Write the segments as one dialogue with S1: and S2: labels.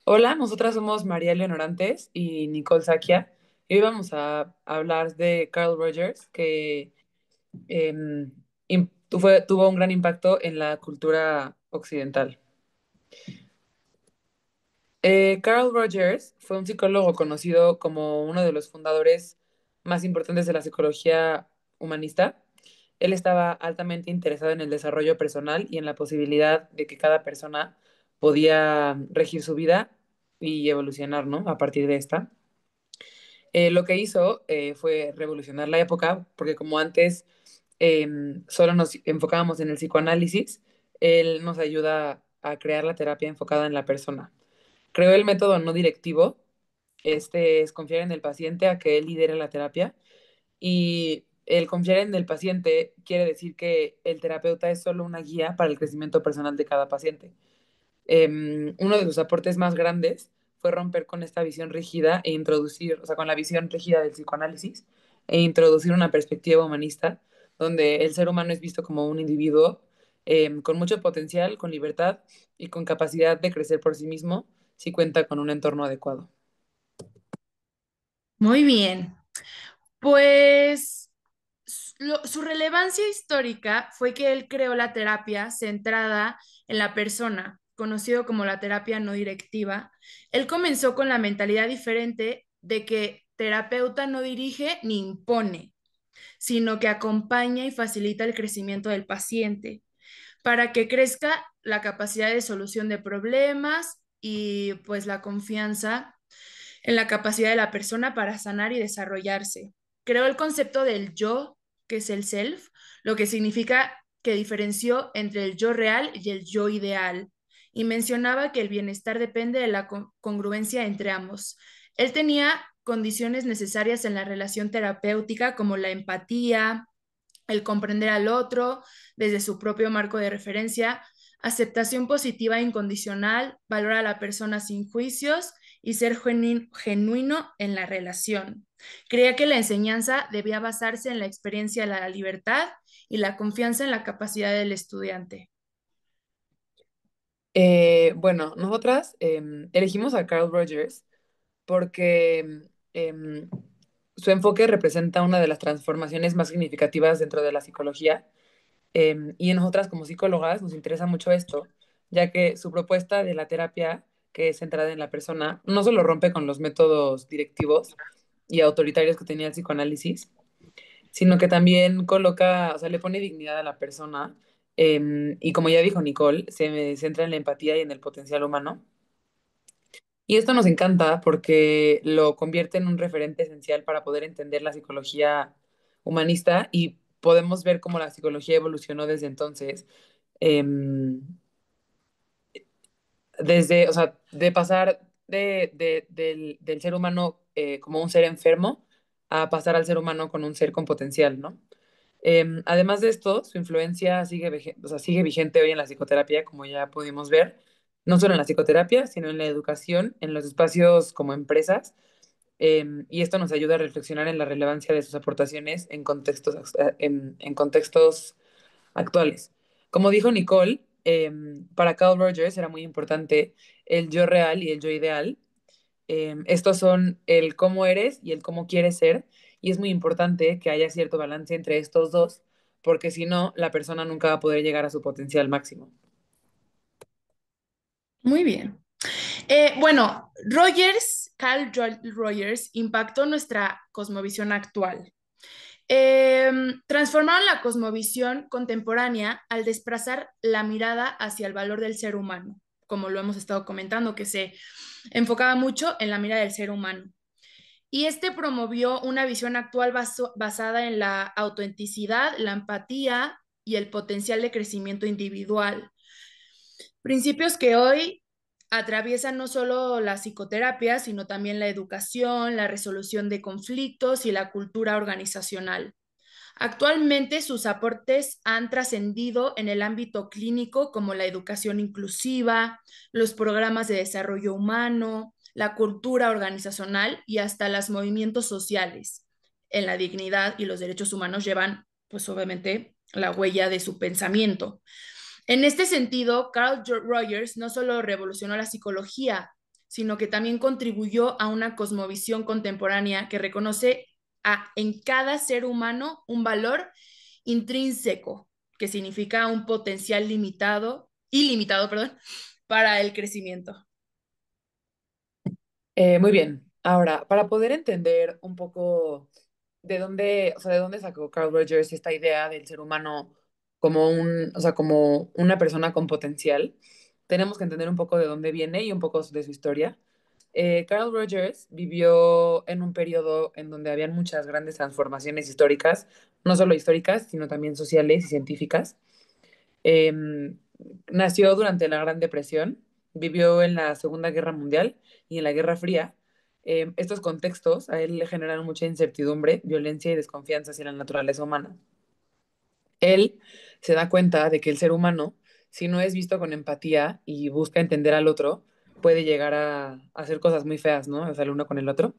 S1: Hola, nosotras somos María Leonorantes y Nicole Saquia. Y hoy vamos a hablar de Carl Rogers, que tuvo un gran impacto en la cultura occidental. Carl Rogers fue un psicólogo conocido como uno de los fundadores más importantes de la psicología humanista. Él estaba altamente interesado en el desarrollo personal y en la posibilidad de que cada persona podía regir su vida y evolucionar, ¿no? A partir de esta. Lo que hizo fue revolucionar la época, porque como antes solo nos enfocábamos en el psicoanálisis, él nos ayuda a crear la terapia enfocada en la persona. Creó el método no directivo, este es confiar en el paciente a que él lidere la terapia, y el confiar en el paciente quiere decir que el terapeuta es solo una guía para el crecimiento personal de cada paciente. Uno de sus aportes más grandes fue romper con esta visión rígida e introducir, o sea, con la visión rígida del psicoanálisis e introducir una perspectiva humanista donde el ser humano es visto como un individuo con mucho potencial, con libertad y con capacidad de crecer por sí mismo si cuenta con un entorno adecuado.
S2: Muy bien, pues su relevancia histórica fue que él creó la terapia centrada en la persona, conocido como la terapia no directiva. Él comenzó con la mentalidad diferente de que terapeuta no dirige ni impone, sino que acompaña y facilita el crecimiento del paciente para que crezca la capacidad de solución de problemas y pues la confianza en la capacidad de la persona para sanar y desarrollarse. Creó el concepto del yo, que es el self, lo que significa que diferenció entre el yo real y el yo ideal, y mencionaba que el bienestar depende de la congruencia entre ambos. Él tenía condiciones necesarias en la relación terapéutica como la empatía, el comprender al otro desde su propio marco de referencia, aceptación positiva e incondicional, valora a la persona sin juicios y ser genuino en la relación. Creía que la enseñanza debía basarse en la experiencia de la libertad y la confianza en la capacidad del estudiante.
S1: Bueno, nosotras elegimos a Carl Rogers porque su enfoque representa una de las transformaciones más significativas dentro de la psicología. Y en nosotras como psicólogas nos interesa mucho esto, ya que su propuesta de la terapia, que es centrada en la persona, no solo rompe con los métodos directivos y autoritarios que tenía el psicoanálisis, sino que también coloca, o sea, le pone dignidad a la persona. Y como ya dijo Nicole, se centra en la empatía y en el potencial humano. Y esto nos encanta porque lo convierte en un referente esencial para poder entender la psicología humanista y podemos ver cómo la psicología evolucionó desde entonces. em, Desde, o sea, de pasar del ser humano como un ser enfermo a pasar al ser humano con un ser con potencial, ¿no? Además de esto, su influencia o sea, sigue vigente hoy en la psicoterapia, como ya pudimos ver, no solo en la psicoterapia, sino en la educación, en los espacios como empresas, y esto nos ayuda a reflexionar en la relevancia de sus aportaciones en contextos actuales. Como dijo Nicole, para Carl Rogers era muy importante el yo real y el yo ideal. Estos son el cómo eres y el cómo quieres ser, y es muy importante que haya cierto balance entre estos dos, porque si no, la persona nunca va a poder llegar a su potencial máximo.
S2: Muy bien. Bueno, Carl Rogers impactó nuestra cosmovisión actual. Transformaron la cosmovisión contemporánea al desplazar la mirada hacia el valor del ser humano, como lo hemos estado comentando, que se enfocaba mucho en la mirada del ser humano. Y este promovió una visión actual basada en la autenticidad, la empatía y el potencial de crecimiento individual. Principios que hoy atraviesan no solo la psicoterapia, sino también la educación, la resolución de conflictos y la cultura organizacional. Actualmente sus aportes han trascendido en el ámbito clínico como la educación inclusiva, los programas de desarrollo humano, la cultura organizacional y hasta los movimientos sociales. En la dignidad y los derechos humanos llevan, pues obviamente, la huella de su pensamiento. En este sentido, Carl Rogers no solo revolucionó la psicología, sino que también contribuyó a una cosmovisión contemporánea que reconoce en cada ser humano un valor intrínseco, que significa un potencial ilimitado, perdón, para el crecimiento.
S1: Muy bien. Ahora, para poder entender un poco de dónde, o sea, de dónde sacó Carl Rogers esta idea del ser humano como o sea, como una persona con potencial, tenemos que entender un poco de dónde viene y un poco de su historia. Carl Rogers vivió en un periodo en donde habían muchas grandes transformaciones históricas, no solo históricas, sino también sociales y científicas. Nació durante la Gran Depresión, vivió en la Segunda Guerra Mundial y en la Guerra Fría. Estos contextos a él le generan mucha incertidumbre, violencia y desconfianza hacia la naturaleza humana. Él se da cuenta de que el ser humano, si no es visto con empatía y busca entender al otro, puede llegar a hacer cosas muy feas, ¿no? O sea, el uno con el otro.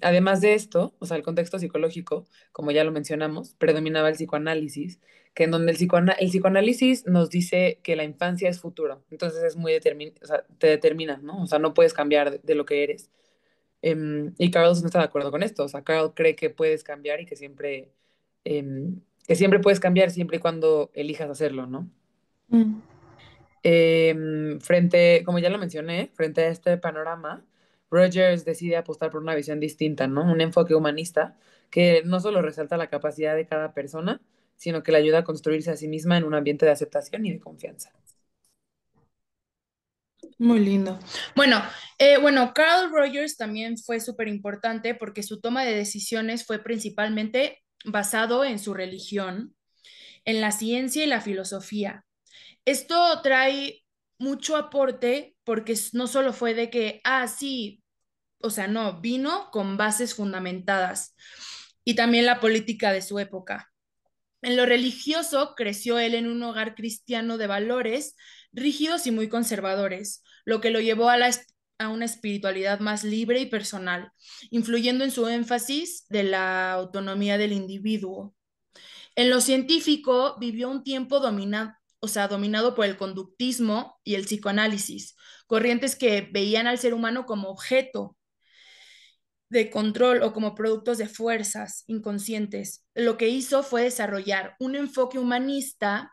S1: Además de esto, o sea, el contexto psicológico, como ya lo mencionamos, predominaba el psicoanálisis, que en donde el psicoanálisis nos dice que la infancia es futuro, entonces es muy o sea, te determina, ¿no? O sea, no puedes cambiar de lo que eres. Y Carl no está de acuerdo con esto, o sea, Carl cree que puedes cambiar y que siempre puedes cambiar siempre y cuando elijas hacerlo, ¿no?
S2: Mm.
S1: Como ya lo mencioné, frente a este panorama, Rogers decide apostar por una visión distinta, ¿no? Un enfoque humanista que no solo resalta la capacidad de cada persona, sino que le ayuda a construirse a sí misma en un ambiente de aceptación y de confianza.
S2: Muy lindo. Bueno, bueno, Carl Rogers también fue súper importante porque su toma de decisiones fue principalmente basado en su religión, en la ciencia y la filosofía. Esto trae mucho aporte porque no solo fue de que, sí, o sea, no, vino con bases fundamentadas y también la política de su época. En lo religioso, creció él en un hogar cristiano de valores rígidos y muy conservadores, lo que lo llevó a una espiritualidad más libre y personal, influyendo en su énfasis de la autonomía del individuo. En lo científico, vivió un tiempo dominado por el conductismo y el psicoanálisis, corrientes que veían al ser humano como objeto de control o como productos de fuerzas inconscientes. Lo que hizo fue desarrollar un enfoque humanista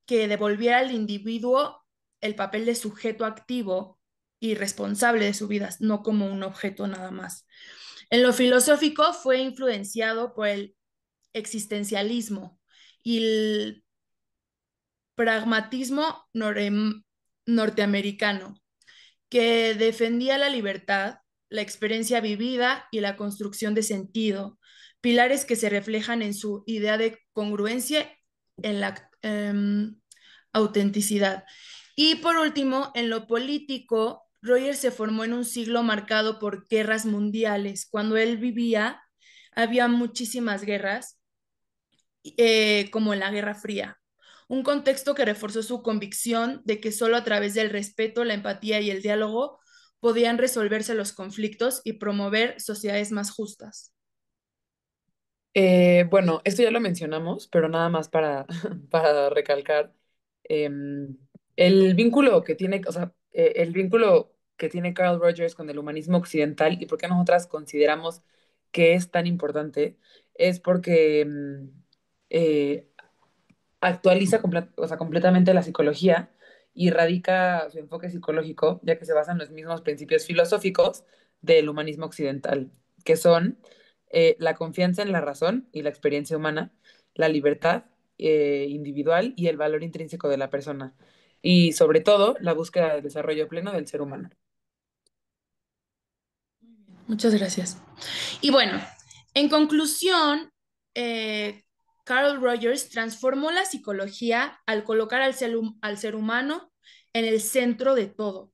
S2: que devolviera al individuo el papel de sujeto activo y responsable de su vida, no como un objeto nada más. En lo filosófico fue influenciado por el existencialismo y el pragmatismo norteamericano, que defendía la libertad, la experiencia vivida y la construcción de sentido, pilares que se reflejan en su idea de congruencia en la autenticidad. Y por último, en lo político, Rogers se formó en un siglo marcado por guerras mundiales. Cuando él vivía, había muchísimas guerras, como en la Guerra Fría. Un contexto que reforzó su convicción de que solo a través del respeto, la empatía y el diálogo podían resolverse los conflictos y promover sociedades más justas.
S1: Bueno, esto ya lo mencionamos, pero nada más para recalcar, em, el vínculo que tiene, o sea, el vínculo que tiene Carl Rogers con el humanismo occidental y por qué nosotras consideramos que es tan importante, es porque eh, actualiza o sea, completamente la psicología y radica su enfoque psicológico, ya que se basa en los mismos principios filosóficos del humanismo occidental, que son la confianza en la razón y la experiencia humana, la libertad individual y el valor intrínseco de la persona, y sobre todo la búsqueda del desarrollo pleno del ser humano.
S2: Muchas gracias. Y bueno, en conclusión, Carl Rogers transformó la psicología al colocar al ser humano en el centro de todo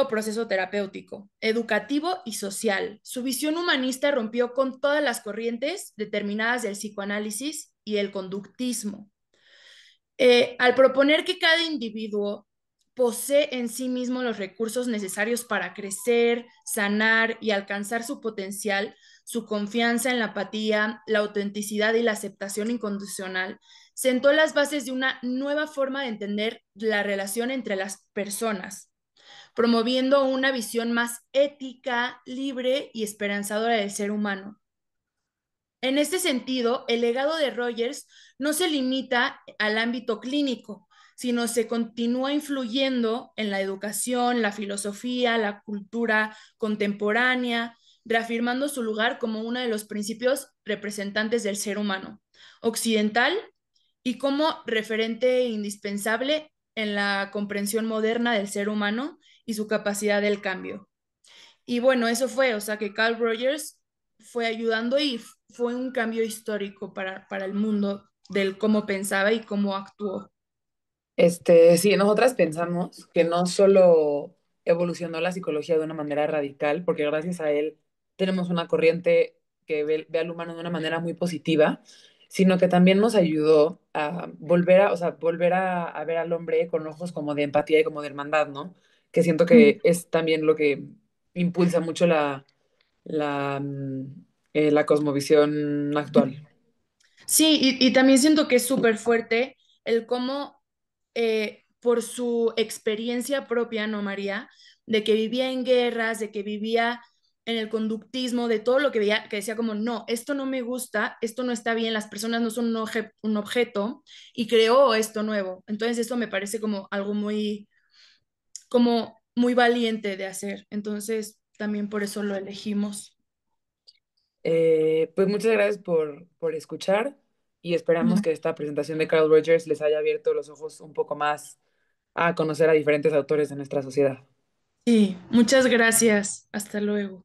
S2: proceso terapéutico, educativo y social. Su visión humanista rompió con todas las corrientes determinadas del psicoanálisis y el conductismo. Al proponer que cada individuo posee en sí mismo los recursos necesarios para crecer, sanar y alcanzar su potencial, su confianza en la apatía, la autenticidad y la aceptación incondicional, sentó las bases de una nueva forma de entender la relación entre las personas. promoviendo una visión más ética, libre y esperanzadora del ser humano. En este sentido, el legado de Rogers no se limita al ámbito clínico, sino se continúa influyendo en la educación, la filosofía, la cultura contemporánea, reafirmando su lugar como uno de los principios representantes del ser humano occidental y como referente indispensable en la comprensión moderna del ser humano y su capacidad del cambio. Y bueno, eso fue, o sea, que Carl Rogers fue ayudando y fue un cambio histórico para el mundo del cómo pensaba y cómo actuó.
S1: Sí, nosotras pensamos que no solo evolucionó la psicología de una manera radical, porque gracias a él tenemos una corriente que ve al humano de una manera muy positiva, sino que también nos ayudó a volver a, o sea, volver a ver al hombre con ojos como de empatía y como de hermandad, ¿no? Que siento que es también lo que impulsa mucho la cosmovisión actual.
S2: Sí, y también siento que es súper fuerte el cómo, por su experiencia propia, ¿no, María? De que vivía en guerras, de que vivía en el conductismo, de todo lo que veía, que decía como, no, esto no me gusta, esto no está bien, las personas no son un objeto, y creó esto nuevo. Entonces, esto me parece como algo muy, como muy valiente de hacer. Entonces, también por eso lo elegimos.
S1: Pues muchas gracias por escuchar y esperamos que esta presentación de Carl Rogers les haya abierto los ojos un poco más a conocer a diferentes autores de nuestra sociedad.
S2: Sí, muchas gracias. Hasta luego.